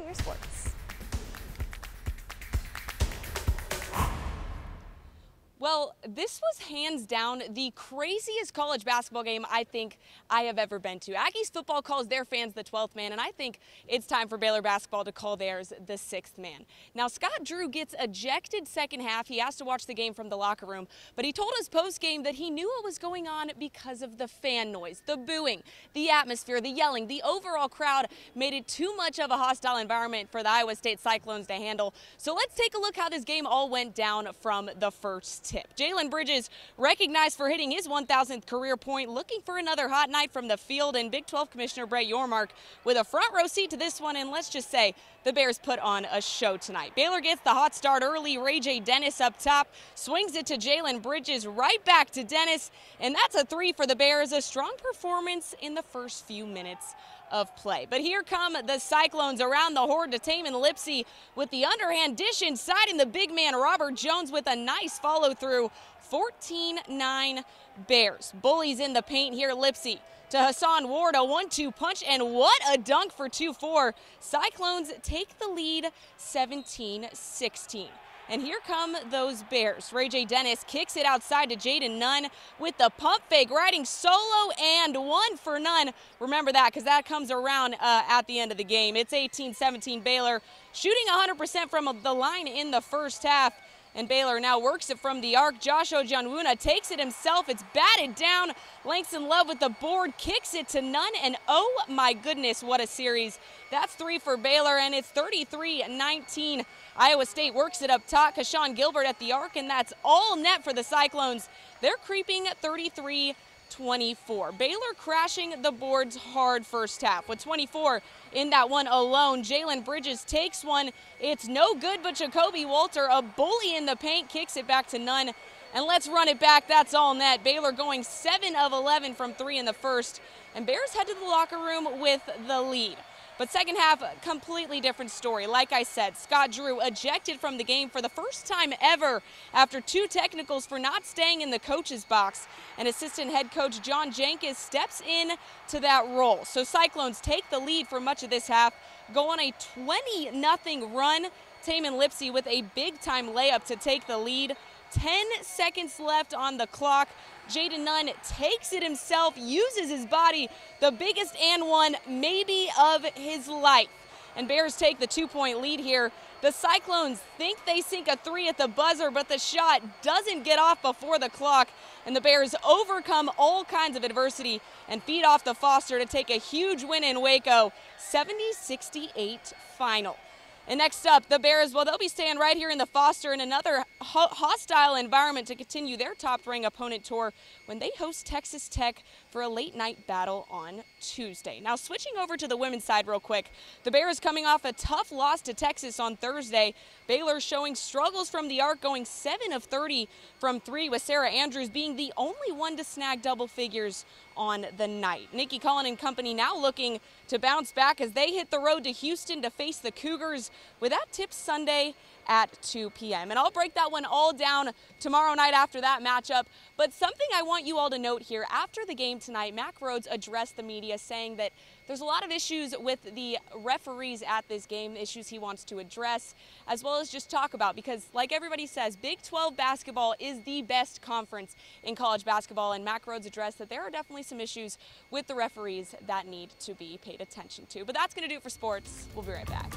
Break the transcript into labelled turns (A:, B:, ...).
A: checking your sports. Well, this was hands down the craziest college basketball game I think I have ever been to. Aggies football calls their fans the 12th man, and I think it's time for Baylor basketball to call theirs the 6th man. Now, Scott Drew gets ejected second half. He has to watch the game from the locker room, but he told us post-game that he knew what was going on because of the fan noise, the booing, the atmosphere, the yelling, the overall crowd made it too much of a hostile environment for the Iowa State Cyclones to handle. So let's take a look how this game all went down from the first tip. Jalen Bridges recognized for hitting his 1,000th career point, looking for another hot night from the field, and Big 12 Commissioner Brett Yormark with a front row seat to this one, and let's just say the Bears put on a show tonight. Baylor gets the hot start early. Ray J. Dennis up top, swings it to Jalen Bridges, right back to Dennis, and that's a three for the Bears. A strong performance in the first few minutes of play. But here come the Cyclones around the horn to Tamin Lipsey with the underhand dish inside, and the big man Robert Jones with a nice follow through. 14-9 Bears. Bullies in the paint here. Lipsey to Hassan Ward, a 1-2 punch, and what a dunk for 2-4. Cyclones take the lead 17-16. And here come those Bears. Ray J. Dennis kicks it outside to Jaden Nunn with the pump fake, riding solo, and 1 for Nunn. Remember that, because that comes around at the end of the game. It's 18-17 Baylor, shooting 100% from the line in the first half. And Baylor now works it from the arc. Josh Ojanwuna takes it himself. It's batted down. Langston Love with the board, kicks it to Nunn, and oh my goodness, what a series. That's 3 for Baylor, and it's 33-19. Iowa State works it up top. Kashawn Gilbert at the arc, and that's all net for the Cyclones. They're creeping at 33-24. Baylor crashing the boards hard first half. With 24 in that one alone, Jalen Bridges takes one. It's no good, but Jacoby Walter, a bully in the paint, kicks it back to Nunn. And let's run it back. That's all net. Baylor going 7 of 11 from 3 in the first. And Bears head to the locker room with the lead. But second half, completely different story. Like I said, Scott Drew ejected from the game for the first time ever after 2 technicals for not staying in the coach's box. And assistant head coach John Jankus steps in to that role. So Cyclones take the lead for much of this half, go on a 20-0 run. Tamin Lipsey with a big-time layup to take the lead. 10 seconds left on the clock. Jaden Nunn takes it himself, uses his body, the biggest and one maybe of his life. And Bears take the 2-point lead here. The Cyclones think they sink a 3 at the buzzer, but the shot doesn't get off before the clock. And the Bears overcome all kinds of adversity and feed off the Foster to take a huge win in Waco, 70-68 final. And next up, the Bears, well, they'll be staying right here in the Foster in another hostile environment to continue their top-ranked opponent tour when they host Texas Tech for a late-night battle on Tuesday. Now, switching over to the women's side real quick, the Bears coming off a tough loss to Texas on Thursday. Baylor showing struggles from the arc, going 7 of 30 from 3, with Sarah Andrews being the only one to snag double figures on the night. Nikki Cullen and company now looking to bounce back as they hit the road to Houston to face the Cougars, with that tip Sunday at 2 p.m. And I'll break that one all down tomorrow night after that matchup. But something I want you all to note here, after the game tonight, Mack Rhoades addressed the media saying that there's a lot of issues with the referees at this game, issues he wants to address, as well as just talk about, because like everybody says, Big 12 basketball is the best conference in college basketball, and Mack Rhoades addressed that there are definitely some issues with the referees that need to be paid attention to. But that's going to do it for sports. We'll be right back.